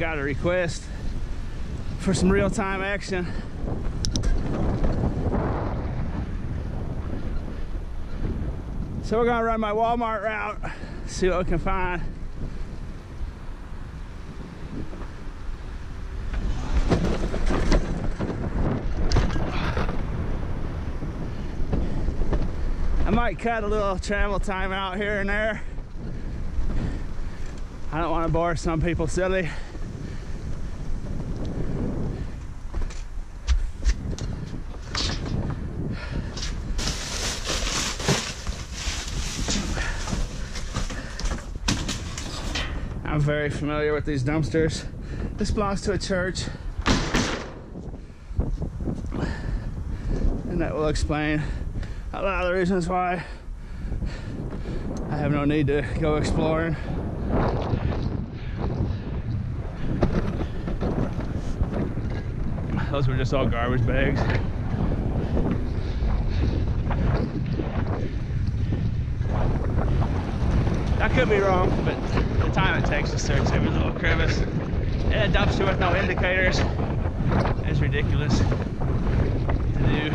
got a request for some real-time action. So we're gonna run my Walmart route, see what we can find. I might cut a little travel time out here and there. I don't want to bore some people silly. I'm very familiar with these dumpsters. This belongs to a church, and that will explain a lot of the reasons why I have no need to go exploring. Those were just all garbage bags. I could be wrong, but the time it takes to search every little crevice in a dumpster with no indicators is ridiculous to do.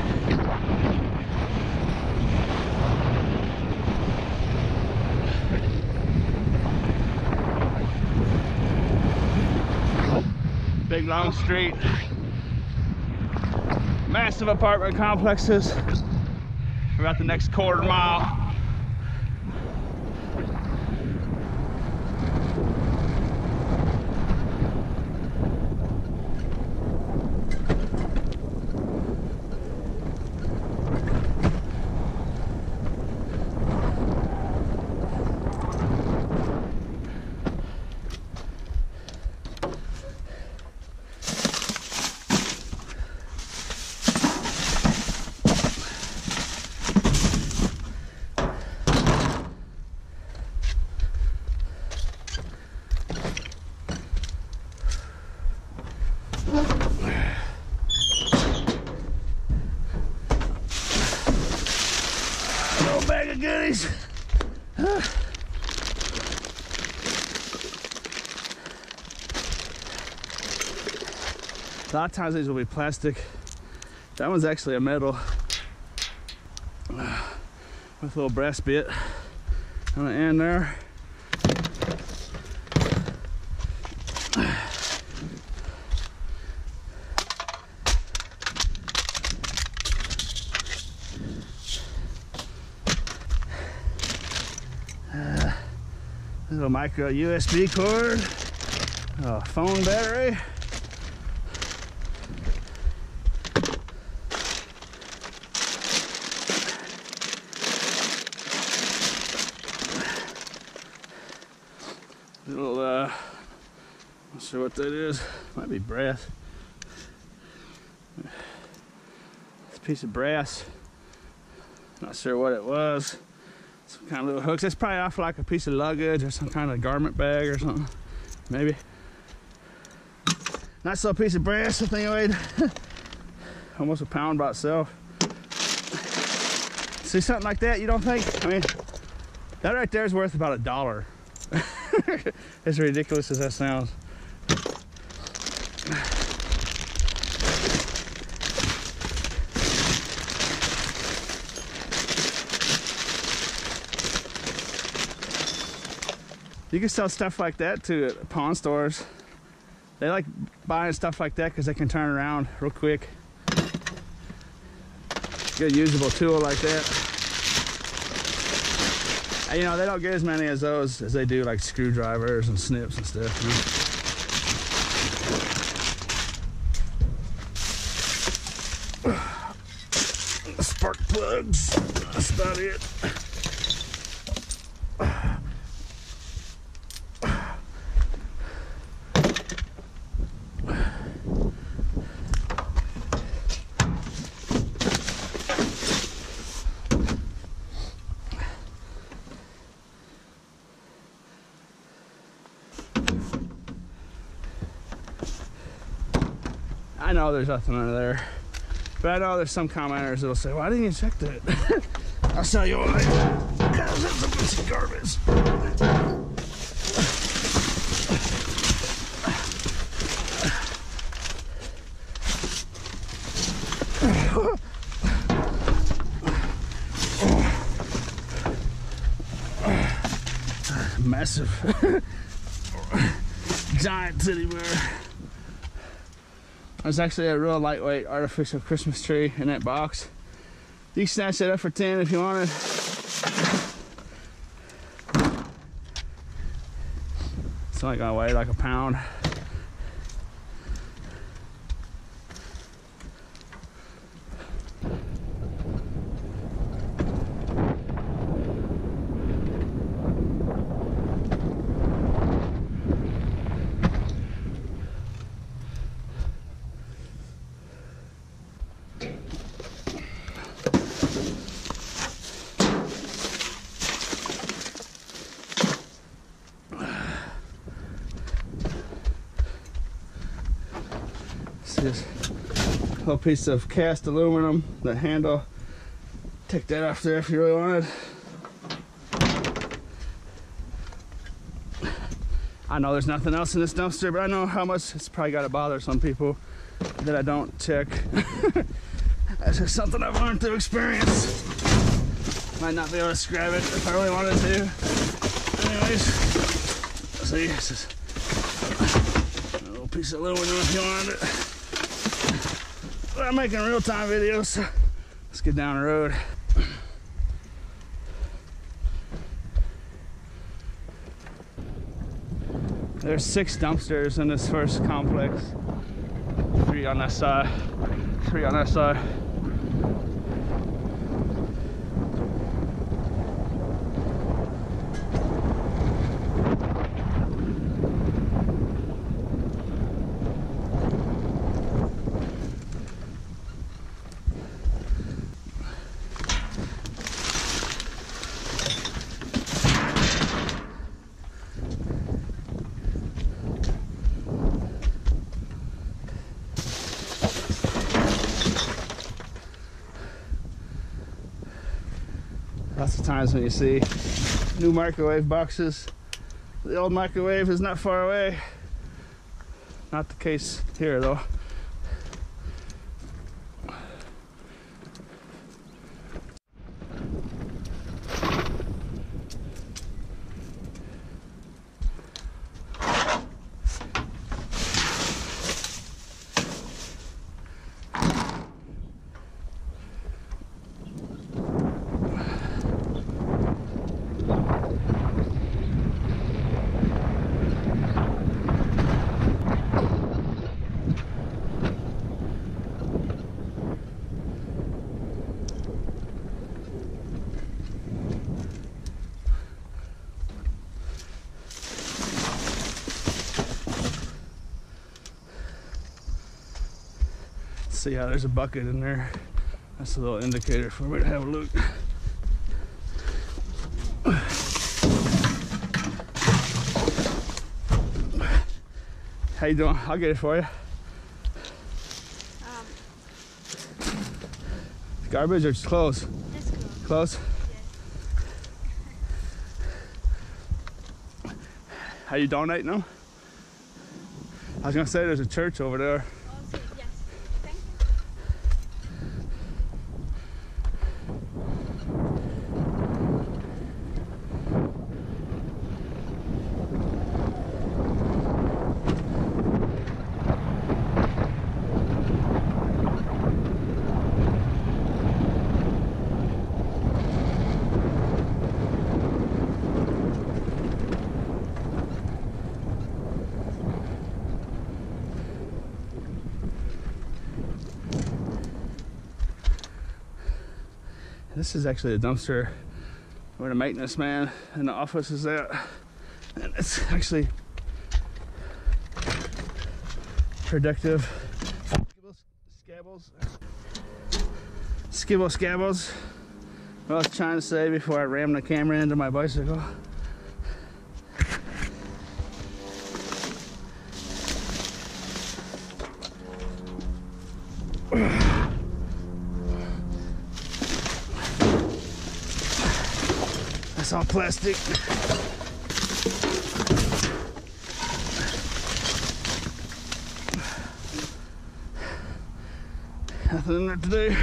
Big long street, massive apartment complexes for about the next quarter mile. Bag of goodies. A lot of times these will be plastic. That one's actually a metal with a little brass bit on the end there. Little micro USB cord, phone battery. Little, not sure what that is. Might be brass. It's a piece of brass. Not sure what it was. Some kind of little hooks. That's probably off like a piece of luggage or some kind of garment bag or something. Maybe. Nice little piece of brass. The thing weighed almost a pound by itself. See something like that, you don't think? I mean, that right there is worth about $1. As ridiculous as that sounds. You can sell stuff like that too at pawn stores. They like buying stuff like that because they can turn around real quick. Good usable tool like that. And, you know, they don't get as many as those as they do like screwdrivers and snips and stuff. You know? Spark plugs. That's about it. I know there's nothing under there, but I know there's some commenters that'll say, why didn't you check that? I'll tell you why. Because it's a piece of garbage. massive giant teddy bear. There's actually a real lightweight artificial Christmas tree in that box. You can snatch that up for 10 if you wanted. It's only gonna weigh like a pound. This little piece of cast aluminum, the handle. Take that off there if you really wanted. I know there's nothing else in this dumpster, but I know how much it's probably got to bother some people that I don't check. That's just something I've learned through experience. Might not be able to scrap it if I really wanted to. Anyways, see, this is a little piece of aluminum if you wanted it. But I'm making real-time videos, so let's get down the road. There's 6 dumpsters in this first complex. 3 on that side, 3 on that side. Lots of times when you see new microwave boxes, the old microwave is not far away. Not the case here though. See how there's a bucket in there. That's a little indicator for me to have a look. How you doing? I'll get it for you. Garbage or just clothes? Just clothes. Clothes? Yes. How you donating them? I was gonna say there's a church over there. Also, yes. Thank you. This is actually a dumpster where the maintenance man in the office is at. And it's actually productive. Skibble scabbles. What I was trying to say before I rammed the camera into my bicycle. That's all plastic. Nothing in there to do.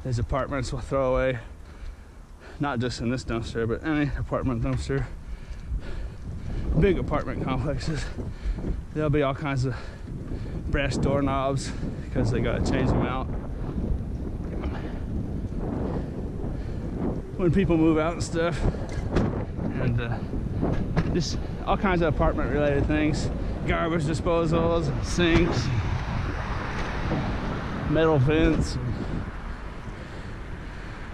These apartments will throw away not just in this dumpster, but any apartment dumpster, big apartment complexes, there'll be all kinds of brass doorknobs because they gotta change them out when people move out and stuff, and just all kinds of apartment related things, garbage disposals, sinks, metal vents,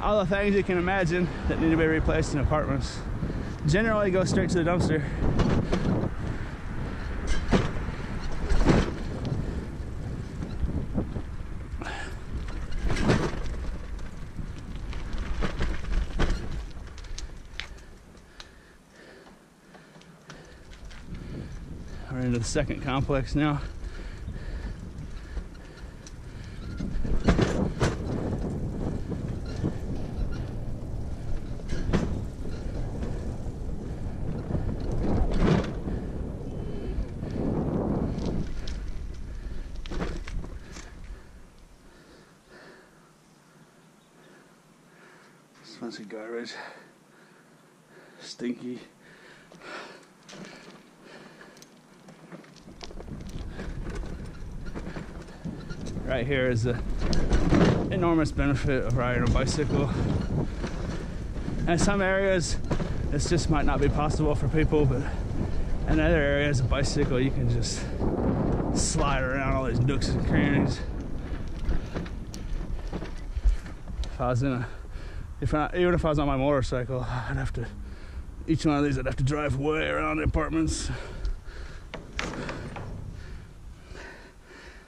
all the things you can imagine that need to be replaced in apartments generally go straight to the dumpster. We're into the second complex now. This one's garbage. Stinky. Right here is the enormous benefit of riding a bicycle. And in some areas, this just might not be possible for people, but in other areas, a bicycle, you can just slide around all these nooks and crannies. Even if I was on my motorcycle, I'd have to, each one of these I'd have to drive way around the apartments.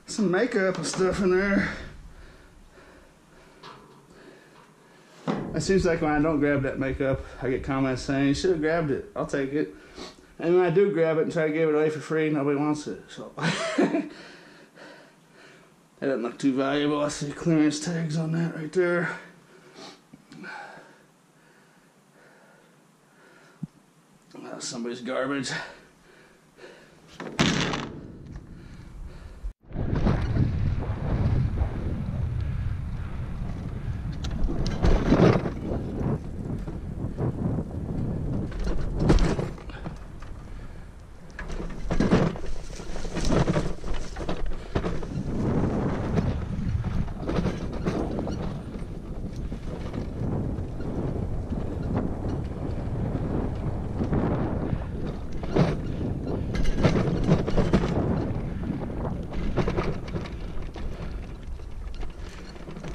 Some makeup and stuff in there. It seems like when I don't grab that makeup, I get comments saying, you should have grabbed it, I'll take it. And when I do grab it and try to give it away for free, nobody wants it. So that doesn't look too valuable. I see clearance tags on that right there. That's somebody's garbage.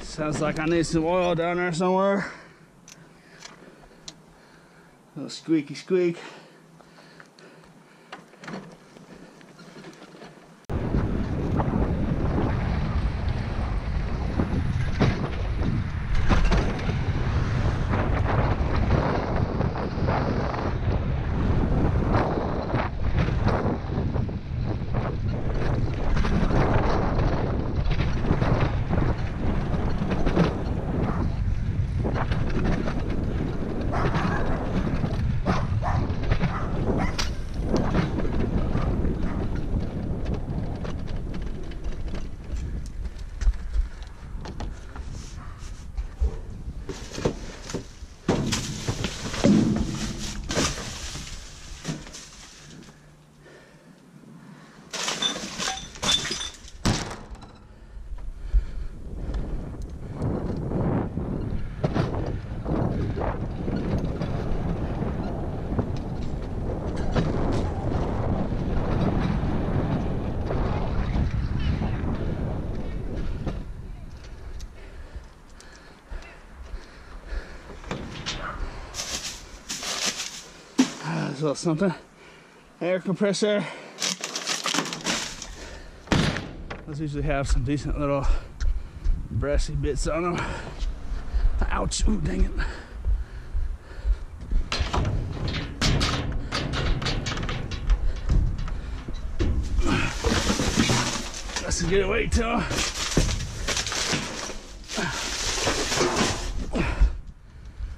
Sounds like I need some oil down there somewhere. A little squeaky squeak. A little something. Air compressor. Those usually have some decent little brassy bits on them. Ouch! Ooh, dang it. Let's get a weight to.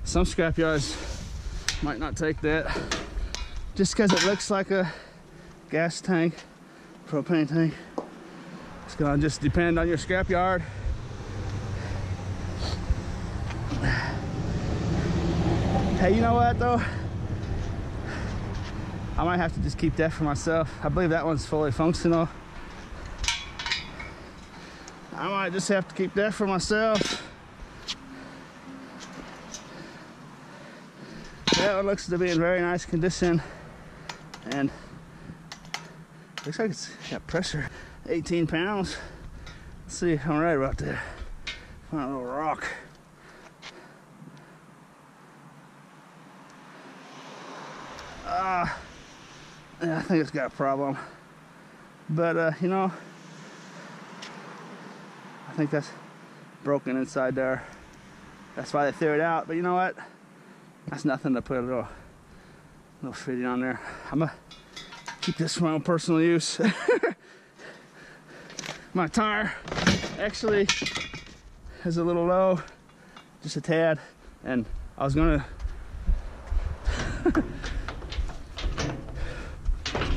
Some scrap yards might not take that. Just because it looks like a gas tank, propane tank. It's gonna just depend on your scrap yard. Hey, you know what though? I might have to just keep that for myself. I believe that one's fully functional. I might just have to keep that for myself. That one looks to be in very nice condition, and looks like it's got pressure. 18 pounds. Let's see if I'm right about that. Find a little rock. Yeah, I think it's got a problem. But, you know, I think that's broken inside there. That's why they threw it out. But you know what? That's nothing to put a little fitting on there. I'm gonna keep this for my own personal use. My tire actually is a little low, just a tad, and I was gonna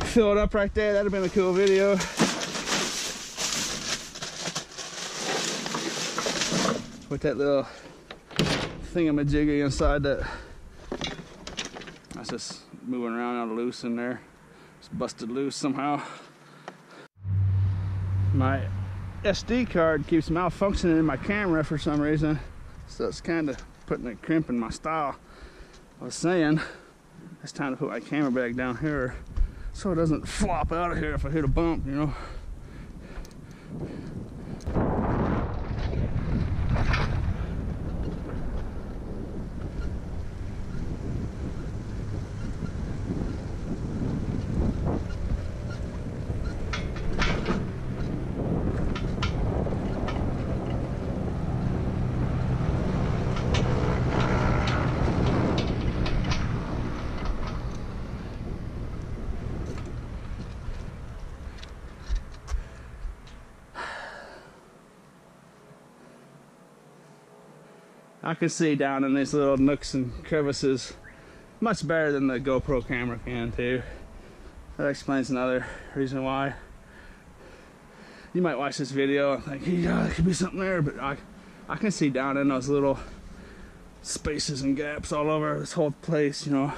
fill it up right there. That'd have been a cool video. With that little thingamajiggy inside that. That's just moving around out loose in there. It's busted loose somehow. My SD card keeps malfunctioning in my camera for some reason. So it's kind of putting a crimp in my style. I was saying, it's time to put my camera back down here so it doesn't flop out of here if I hit a bump, you know. I can see down in these little nooks and crevices much better than the GoPro camera can too. That explains another reason why. You might watch this video and think, yeah, there could be something there, but I can see down in those little spaces and gaps all over this whole place, you know.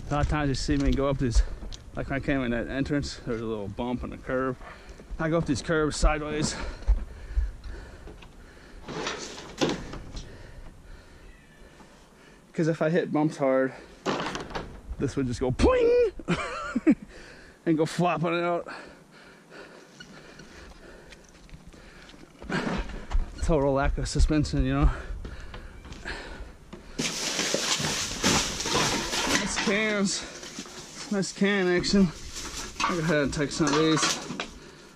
A lot of times you see me go up these, like when I came in that entrance, there's a little bump and a curve. I go up these curves sideways. Because if I hit bumps hard, this would just go pling and go flopping out. Total lack of suspension, you know. Cans, nice can action. I'll go ahead and take some of these.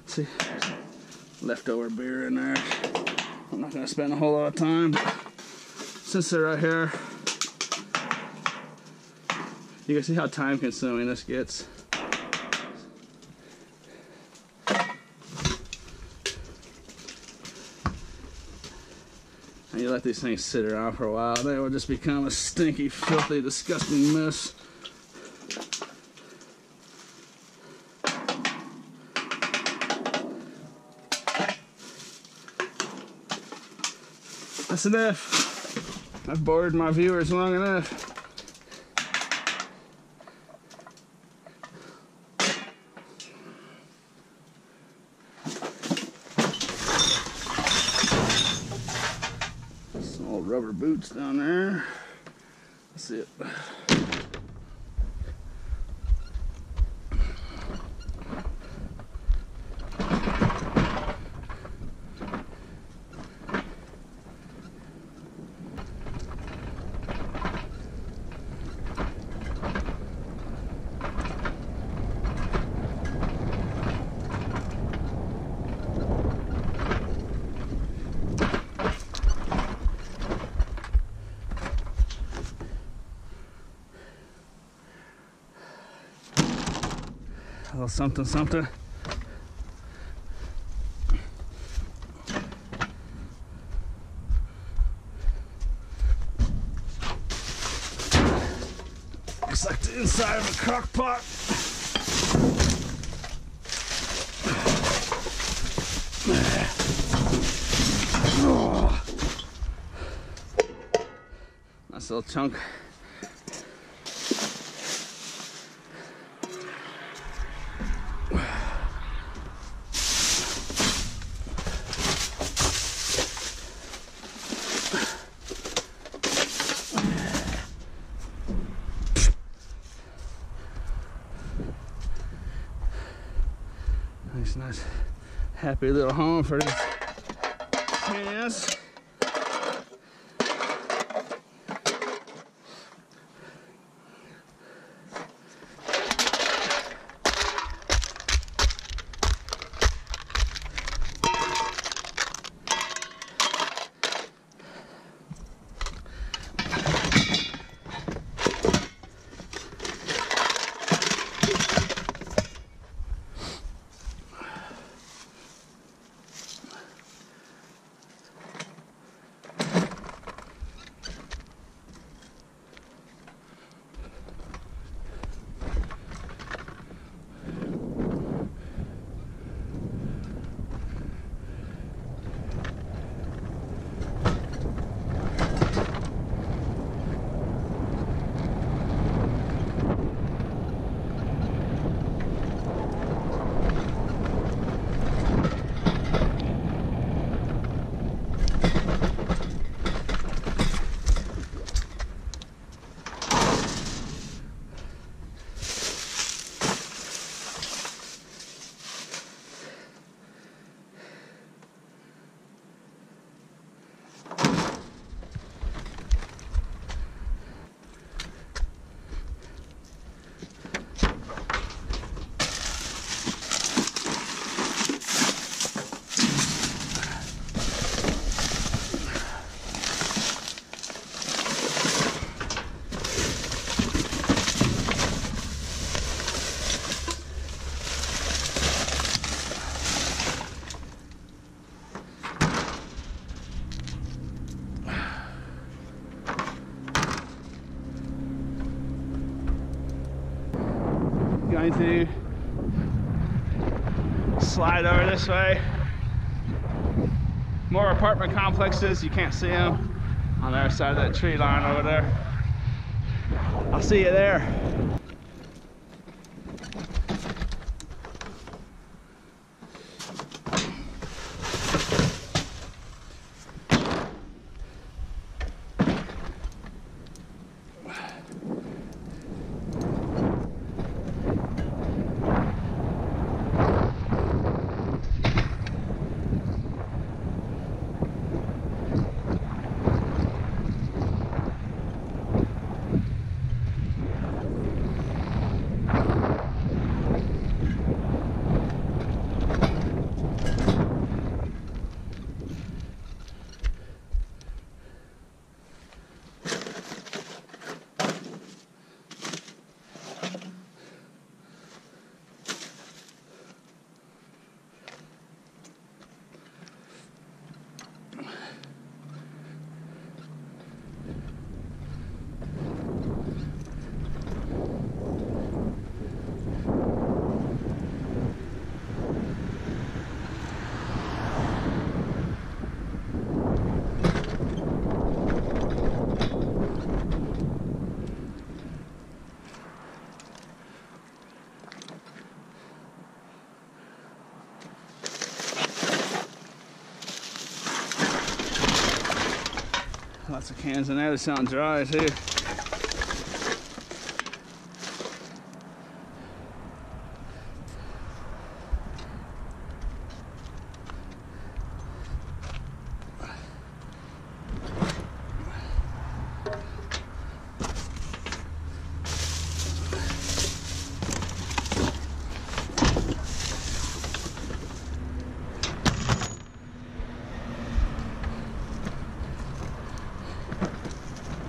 See, leftover beer in there. I'm not gonna spend a whole lot of time. Since they're right here, you can see how time consuming this gets. And you let these things sit around for a while, they will just become a stinky, filthy, disgusting mess. That's enough. I've bored my viewers long enough. Some old old rubber boots down there. Let's see it. A little something, something. Looks like the inside of a crock pot. Oh. Nice little chunk. Nice, happy little home for these cans. Going to slide over this way. More apartment complexes, you can't see them on the other side of that tree line over there. I'll see you there. Lots of cans in there that sound dry too.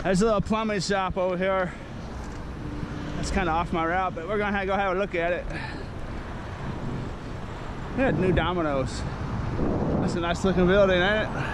There's a little plumbing shop over here. That's kind of off my route, but we're gonna go have a look at it. They had new dominoes. That's a nice looking building, ain't it?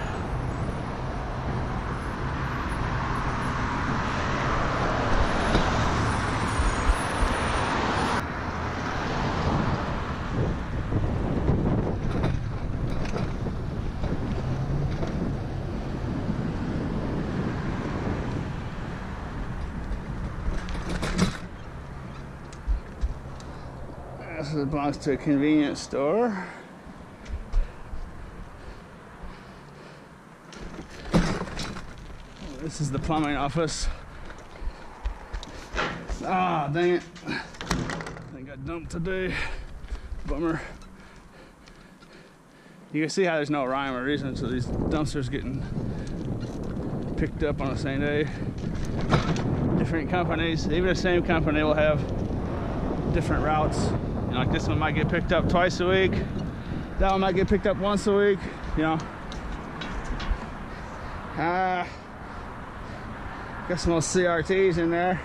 This belongs to a convenience store. This is the plumbing office. Ah, dang it. I got dumped today. Bummer. You can see how there's no rhyme or reason to these dumpsters getting picked up on the same day. Different companies, even the same company will have different routes. You know, like this one might get picked up twice a week. That one might get picked up once a week, you know. Got some little CRTs in there.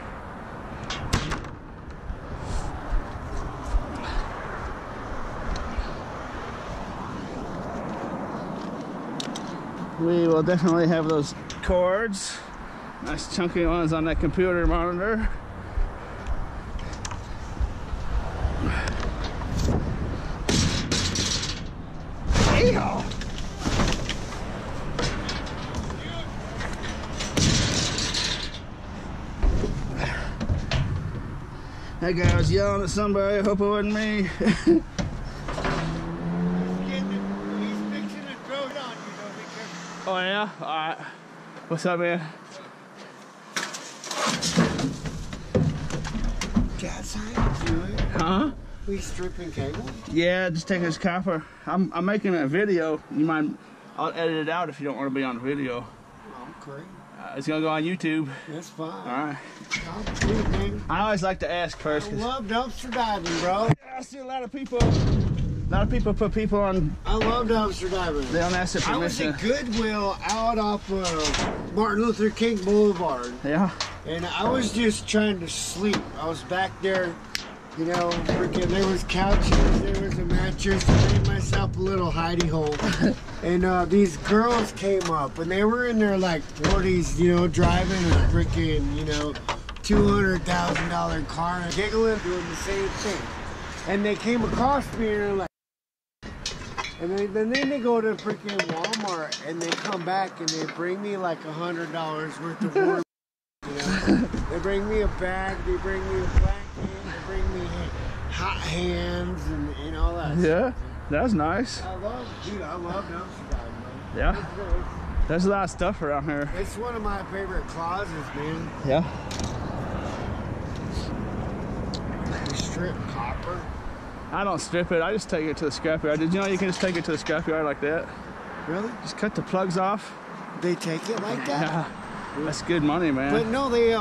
We will definitely have those cords. Nice chunky ones on that computer monitor. That guy was yelling at somebody. I hope it wasn't me. He's fixing to throw it on you, don't be careful. Oh yeah? Alright. What's up, man? Gas sign? Huh? We stripping cable? Yeah, just taking his copper. I'm making a video. You mind? I'll edit it out if you don't want to be on video. Oh, great. It's gonna go on YouTube. That's fine. Alright. I I always like to ask first. love dumpster diving, bro. I see a lot of people put people on. I love dumpster diving. They don't ask their I was permission. at Goodwill out off of Martin Luther King Boulevard, Yeah. and I was just trying to sleep. I was back there, you know, freaking, there was couches, there was a mattress. I made myself a little hidey hole. And these girls came up, and they were in their like 40s, you know, driving a freaking, you know, $200,000 car and giggling, doing the same thing. And they came across me and they're like, and then they go to freaking Walmart and they come back and they bring me like $100 worth of work. You know? They bring me a bag, they bring me a blanket, they bring me hot hands and all that. Yeah. That's nice. I love dumpster diving, man. Yeah. There's a lot of stuff around here. It's one of my favorite closets, man. Yeah. You strip copper. I don't strip it. I just take it to the scrapyard. Did you know you can just take it to the scrapyard like that? Really? Just cut the plugs off. They take it like that? Yeah. That's good money, man. But no, they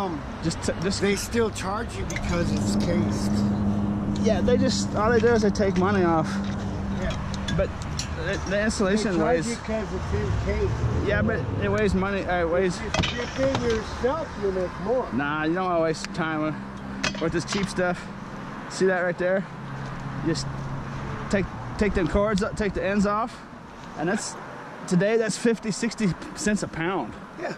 They still charge you because it's cased. Yeah, all they do is they take money off. Yeah. But the insulation weighs. Because it's encased. Yeah, but it weighs money. It weighs. If you strip it yourself, you make more. Nah, you don't want to waste time with this cheap stuff. See that right there? Just take them cords up, take the ends off, and today that's 50, 60 cents a pound. Yeah.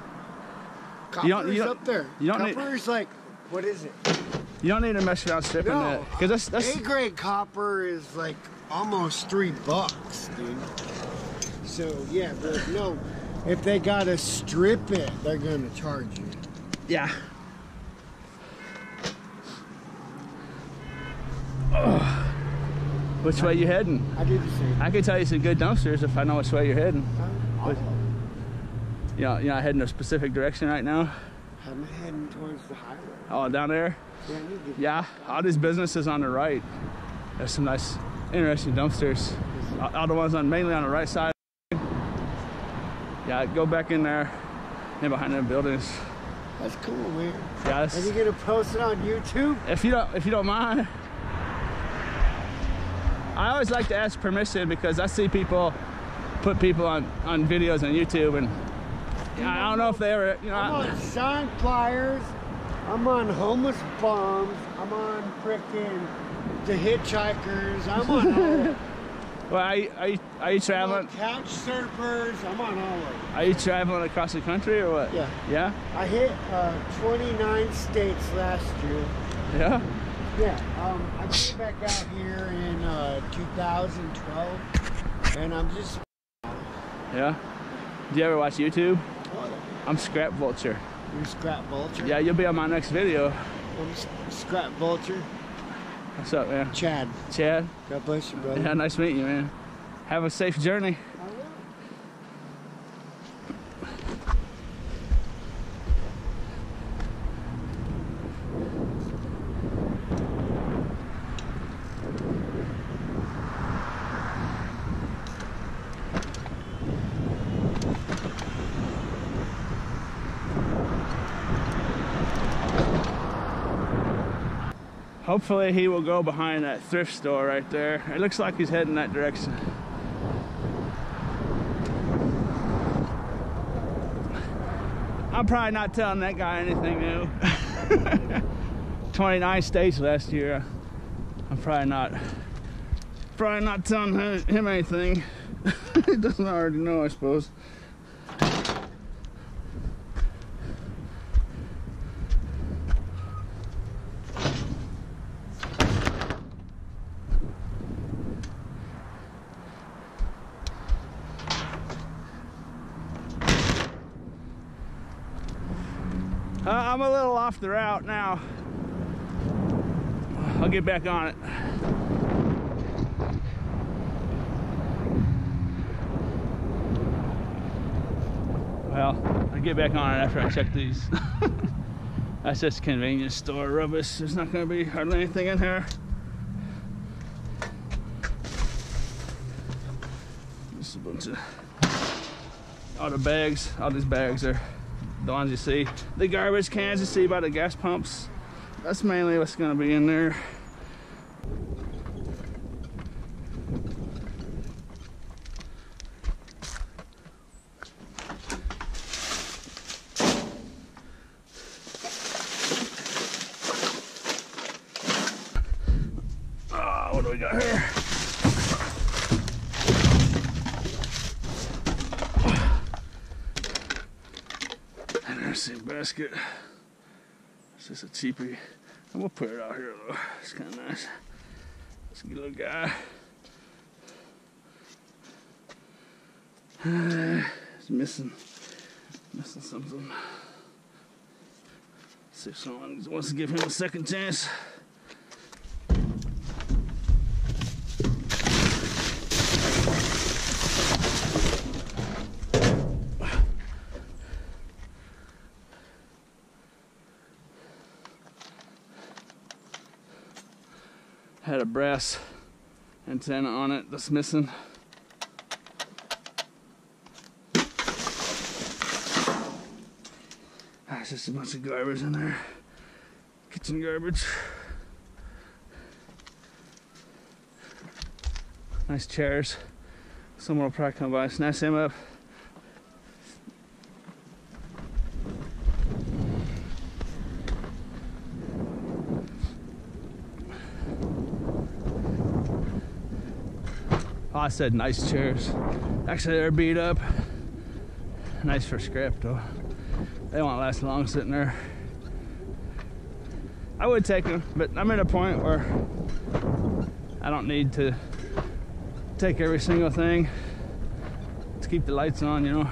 Copper's up there. You don't Copper's like, what is it? You don't need to mess around stripping that, because that's A-grade copper is like almost $3, dude. So yeah, but no, if they gotta strip it, they're gonna charge you. Yeah. Oh. Which way you heading? I do the same. I can tell you some good dumpsters if I know which way you're heading. You're not heading a specific direction right now? I'm heading towards the highway. Oh, down there? Yeah, I need to get Yeah, all these businesses on the right. There's some nice, interesting dumpsters. All the ones mainly on the right side. Yeah, go back in there and behind them buildings. That's cool, man. Yeah, Are you gonna post it on YouTube? if you don't mind. I always like to ask permission because I see people put people on videos on YouTube, and I don't know if they ever, I'm on sign flyers. I'm on homeless bums. I'm on frickin' the hitchhikers. I'm on all. Well, are you I'm on traveling? couch surfers. I'm on all of them. Are you traveling across the country or what? Yeah. Yeah? I hit 29 states last year. Yeah? Yeah. I came back out here in 2012, and I'm just. Yeah? Do you ever watch YouTube? Oh, I'm Scrap Vulture. you're Scrap Vulture. Yeah, you'll be on my next video. I'm Scrap Vulture. What's up, man? Chad. Chad? God bless you, brother. Yeah, nice meeting you, man. Have a safe journey. I will. Hopefully he will go behind that thrift store right there. It looks like he's heading that direction. I'm probably not telling that guy anything new. 29 states last year. I'm probably not telling him anything. He doesn't already know, I suppose. I'm a little off the route now. I'll get back on it. Well, I'll get back on it after I check these. That's just a convenience store rubbish. There's not going to be hardly anything in here. Just a bunch of all the bags. All these bags are the ones you see. The garbage cans you see by the gas pumps. That's mainly what's going to be in there. What do we got here? Interesting basket. It's just a cheapie. I'm gonna put it out here though. It's kind of nice. It's a good little guy. It's missing something. Let's see if someone wants to give him a second chance. Had a brass antenna on it that's missing. It's just a bunch of garbage in there. Kitchen garbage. Nice chairs. Someone will probably come by and snatch them up. Oh, I said nice chairs. Actually, they're beat up. Nice for scrap though. They won't last long sitting there. I would take them, but I'm at a point where I don't need to take every single thing to keep the lights on, you know.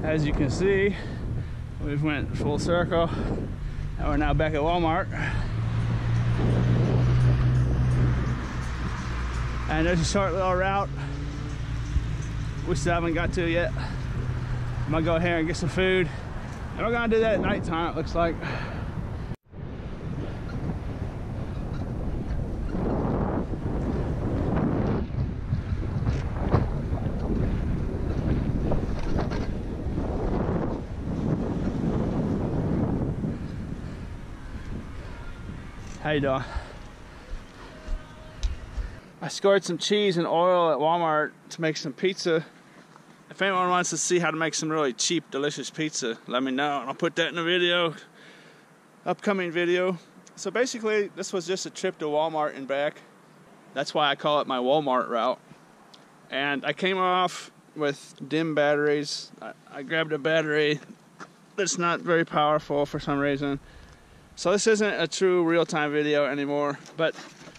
As you can see, we've went full circle and we're now back at Walmart. And there's a short little route we still haven't got to yet. I'm gonna go ahead and get some food. And we're gonna do that at nighttime, it looks like. How you doing? I scored some cheese and oil at Walmart to make some pizza. If anyone wants to see how to make some really cheap, delicious pizza, let me know, and I'll put that in a video, upcoming video. So basically, this was just a trip to Walmart and back. That's why I call it my Walmart route. And I came off with dim batteries. I grabbed a battery that's not very powerful for some reason. So this isn't a true real-time video anymore, but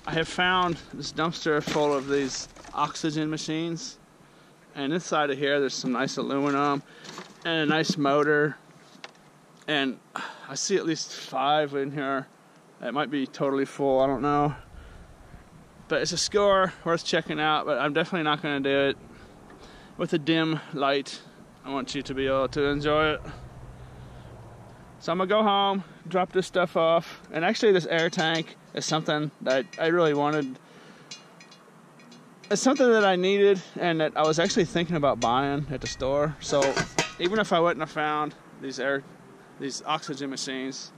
I have found this dumpster full of these oxygen machines. And inside of here, there's some nice aluminum and a nice motor. And I see at least 5 in here. It might be totally full, I don't know. But it's a score worth checking out, but I'm definitely not gonna do it with a dim light. I want you to be able to enjoy it. So I'm gonna go home, drop this stuff off, and actually this air tank is something that I really wanted. It's something that I needed and that I was actually thinking about buying at the store. So even if I wouldn't have found these oxygen machines,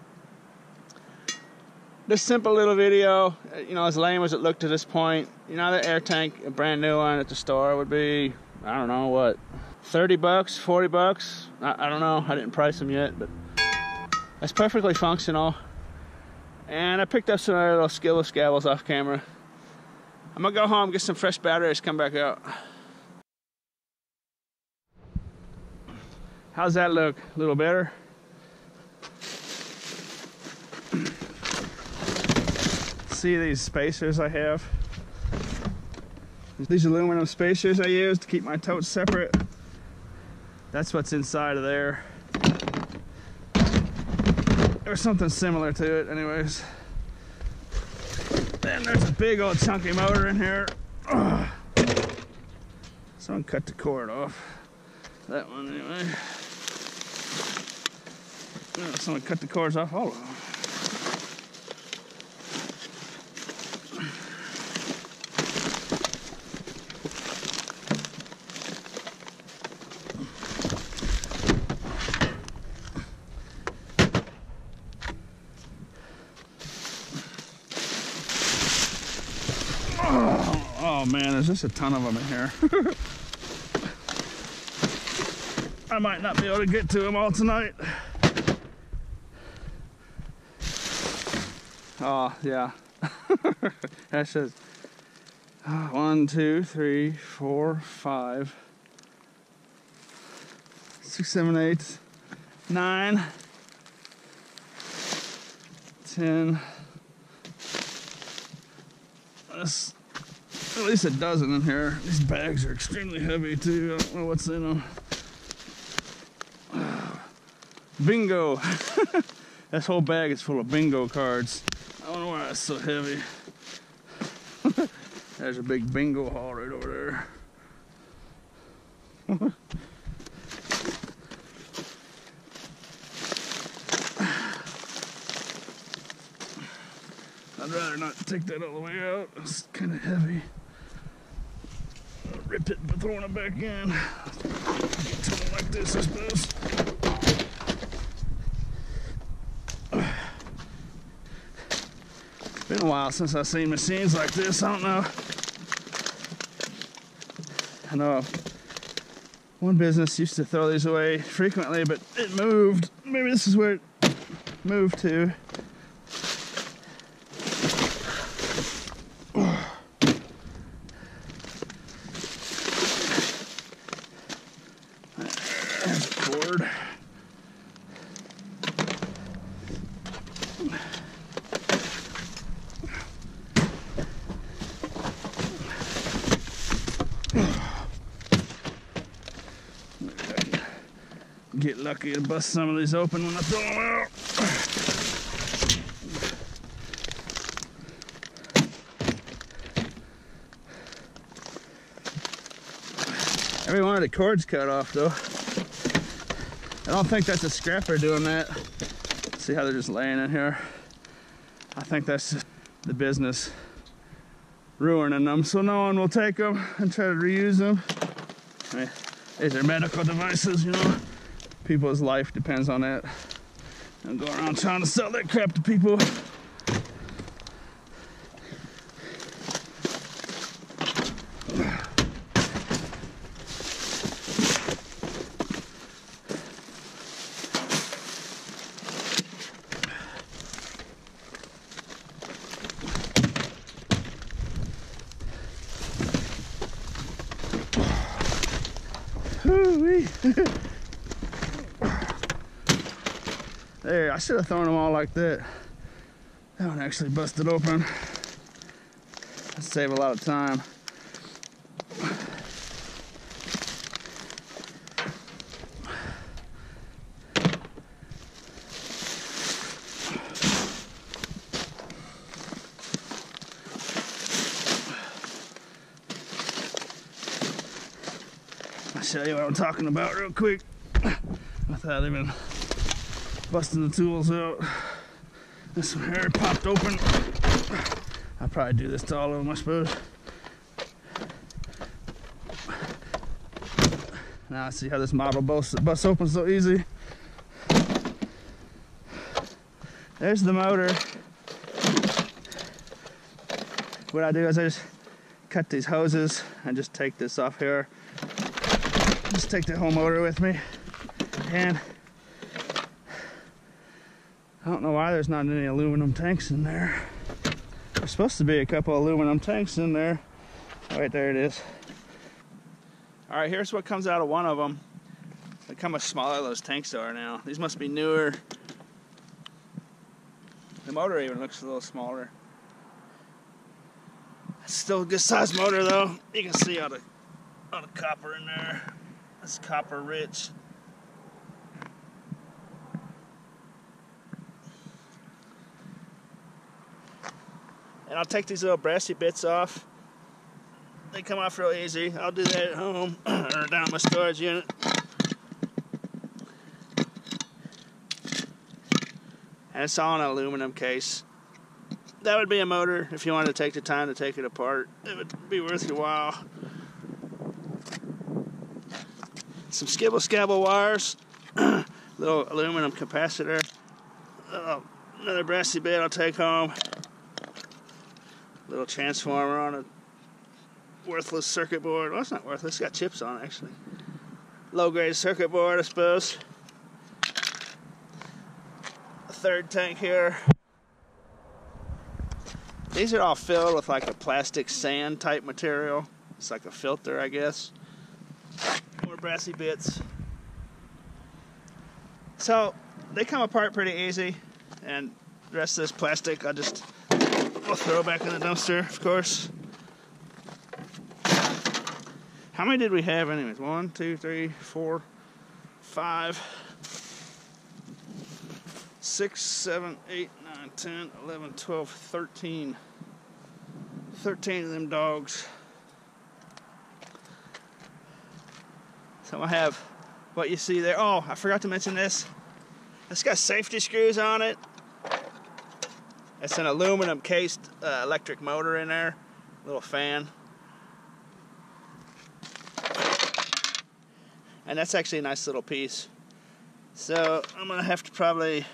this simple little video, you know, as lame as it looked to this point, you know, the air tank, a brand new one at the store would be, I don't know what, 30 bucks, 40 bucks. I don't know, I didn't price them yet, but it's perfectly functional. And I picked up some other little skillet scabbles off camera. I'm gonna go home, get some fresh batteries, come back out. How's that look? A little better? See these spacers I have? These aluminum spacers I use to keep my totes separate. That's what's inside of there. Or something similar to it, anyways. Then there's a big old chunky motor in here. Ugh. Someone cut the cord off. That one, anyway. Oh, someone cut the cords off all of them. Oh man, there's just a ton of them in here. I might not be able to get to them all tonight. Oh yeah. That says 1, 2, 3, 4, 5, 6, 7, 8, 9, 10. That's at least a dozen in here. These bags are extremely heavy too. I don't know what's in them. Bingo! This whole bag is full of bingo cards. I don't know why it's so heavy. There's a big bingo hall right over there. I'd rather not take that all the way out. It's kind of heavy. I'll rip it by throwing it back in. Get to it like this, I suppose. It's been a while since I've seen machines like this. I don't know. I know one business used to throw these away frequently, but it moved. Maybe this is where it moved to. There's a cord. Get lucky and bust some of these open when I throw them out. Every one of the cords cut off though. I don't think that's a scrapper doing that. See how they're just laying in here? I think that's just the business ruining them, so no one will take them and try to reuse them. I mean, these are medical devices, you know. People's life depends on it. And go around trying to sell that crap to people. There, I should have thrown them all like that. That one actually busted open. That'd save a lot of time. I'll show you what I'm talking about real quick without even busting the tools out. This one here popped open. I'll probably do this to all of them, I suppose. Now I see how this model busts open so easy. There's the motor. What I do is I just cut these hoses and just take this off here. Just take the whole motor with me. And I don't know why there's not any aluminum tanks in there. There's supposed to be a couple aluminum tanks in there. Right there it is. All right, here's what comes out of one of them. Look how much smaller those tanks are now. These must be newer. The motor even looks a little smaller. It's still a good sized motor though. You can see all the copper in there. It's copper rich. And I'll take these little brassy bits off. They come off real easy. I'll do that at home or down my storage unit. And it's all in an aluminum case. That would be a motor if you wanted to take the time to take it apart. It would be worth your while. Some skibble scabble wires. Little aluminum capacitor. Another brassy bit I'll take home. Little transformer on a worthless circuit board. Well, it's not worthless. It's got chips on it, actually. Low-grade circuit board, I suppose. A third tank here. These are all filled with like a plastic sand type material. It's like a filter, I guess. More brassy bits. So they come apart pretty easy, and the rest of this plastic I'll throw back in the dumpster, of course. How many did we have anyways? 1, 2, 3, 4, 5, 6, 7, 8, 9, 10, 11, 12, 13. 13 of them dogs. So I have what you see there. Oh, I forgot to mention this. It's got safety screws on it. It's an aluminum cased electric motor in there. Little fan. And that's actually a nice little piece. So I'm gonna have to probably,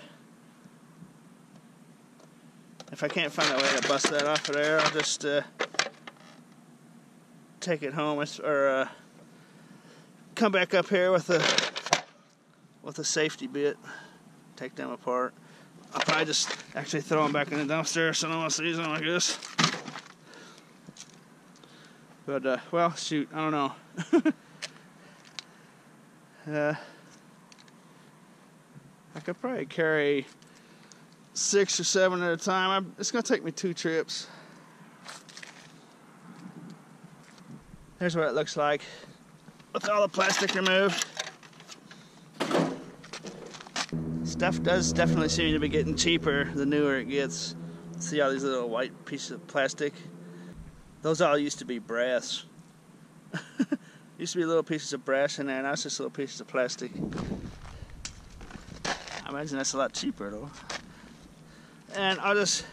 if I can't find a way to bust that off of there, I'll just take it home or come back up here with a safety bit, take them apart. I'll probably just actually throw them back in the dumpster so no one sees them, I guess. But well, shoot, I don't know. I could probably carry 6 or 7 at a time. It's gonna take me 2 trips. Here's what it looks like with all the plastic removed. Stuff does definitely seem to be getting cheaper the newer it gets. See all these little white pieces of plastic? Those all used to be brass. Used to be little pieces of brass in there, now it's just little pieces of plastic. imagine that's a lot cheaper though. And I'll just,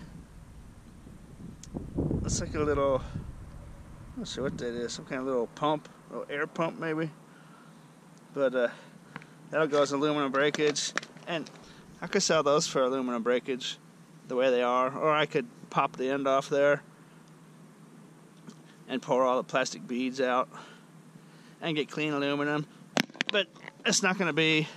it's like a little, I'm not sure what that is, some kind of little pump, little air pump maybe. But that'll go as aluminum breakage, and I could sell those for aluminum breakage the way they are, or I could pop the end off there and pour all the plastic beads out and get clean aluminum. But it's not going to be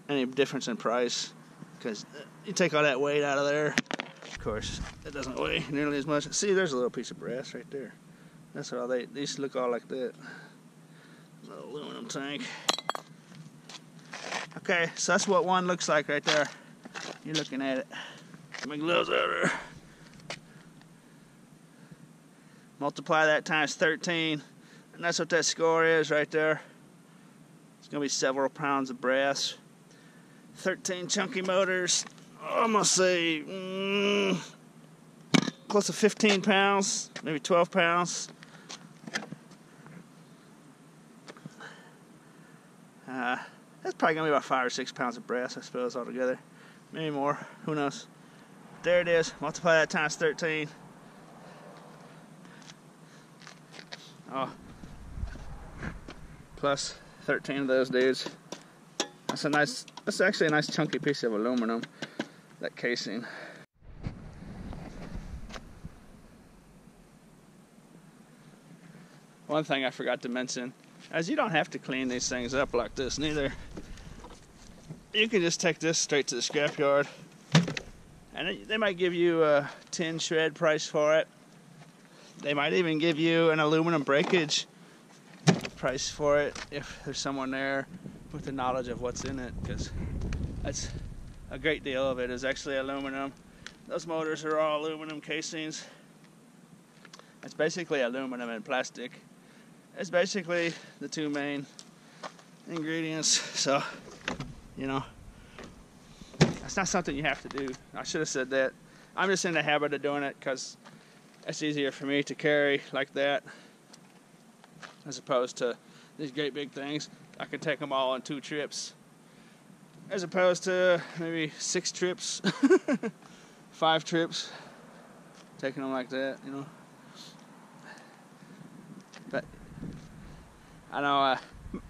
any difference in price because you take all that weight out of there. Of course, it doesn't weigh nearly as much. See, there's a little piece of brass right there. That's all these look all like that. Little aluminum tank. Okay, so that's what one looks like right there. You're looking at it. Get my gloves out of there. Multiply that times 13, and that's what that score is right there. It's going to be several pounds of brass. 13 chunky motors. I'm going to say close to 15 pounds, maybe 12 pounds. That's probably going to be about 5 or 6 pounds of brass, I suppose, altogether. Maybe more. Who knows? There it is. Multiply that times 13. Oh. Plus 13 of those dudes. That's actually a nice chunky piece of aluminum, that casing. One thing I forgot to mention, as you don't have to clean these things up like this neither. You can just take this straight to the scrapyard, and they might give you a tin shred price for it. They might even give you an aluminum breakage price for it if there's someone there with the knowledge of what's in it, because that's a great deal of it is actually aluminum. Those motors are all aluminum casings. It's basically aluminum and plastic. It's basically the two main ingredients, so you know, that's not something you have to do. I should have said that. I'm just in the habit of doing it because it's easier for me to carry like that as opposed to these great big things. I can take them all on 2 trips as opposed to maybe 6 trips, 5 trips, taking them like that, you know. But I know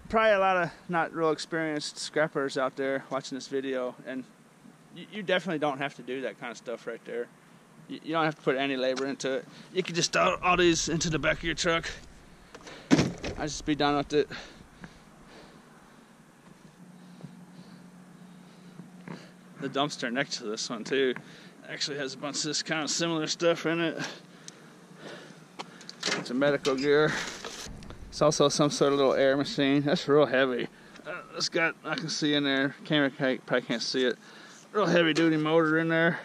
probably a lot of not real experienced scrappers out there watching this video, and you definitely don't have to do that kind of stuff right there. You don't have to put any labor into it. You can just throw all these into the back of your truck. I just be done with it. The dumpster next to this one too actually has a bunch of this kind of similar stuff in it. It's a medical gear. It's also some sort of little air machine. That's real heavy. It's got, I can see in there, camera probably can't see it, real heavy duty motor in there.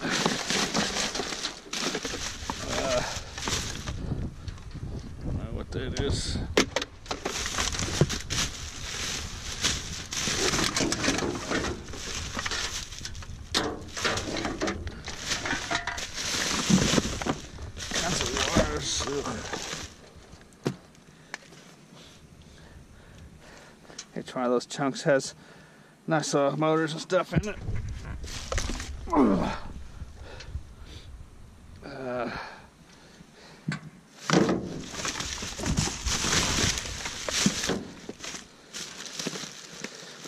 I don't know what that is. Each one of those chunks has nice motors and stuff in it.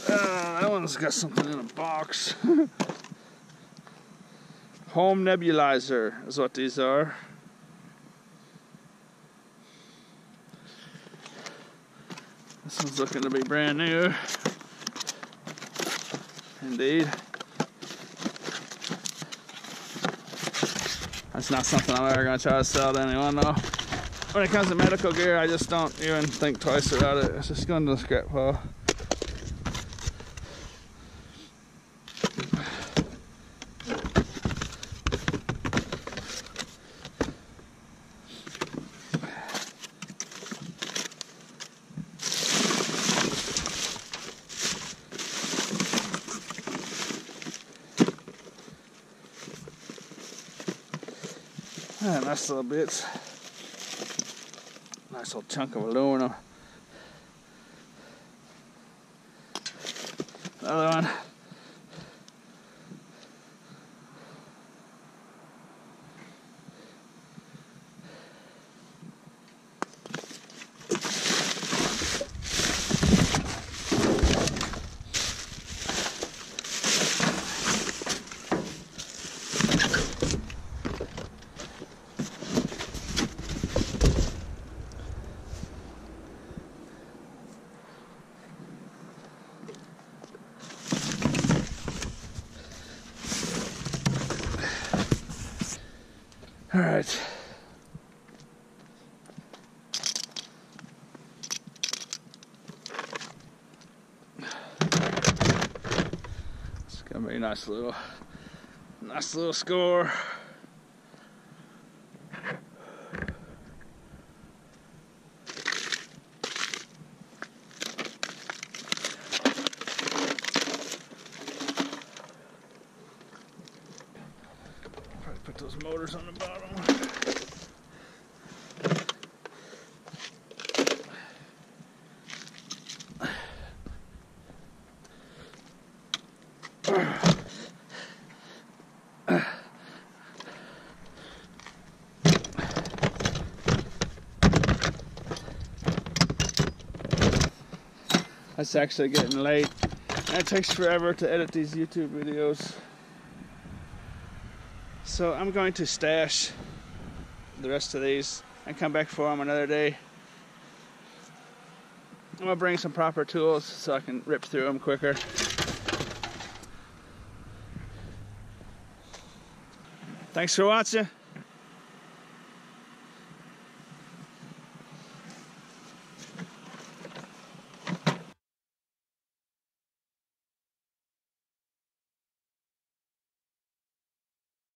That one's got something in a box. Home nebulizer is what these are. This one's looking to be brand new. Indeed. That's not something I'm ever going to try to sell to anyone though. When it comes to medical gear, I just don't even think twice about it. It's just going to the scrap pile. Nice little bits. Nice little chunk of aluminum. Other one. All right. It's gonna be a nice little score. Probably put those motors on the bottom. It's actually getting late, and it takes forever to edit these YouTube videos. So I'm going to stash the rest of these and come back for them another day. I'm gonna bring some proper tools so I can rip through them quicker. Thanks for watching.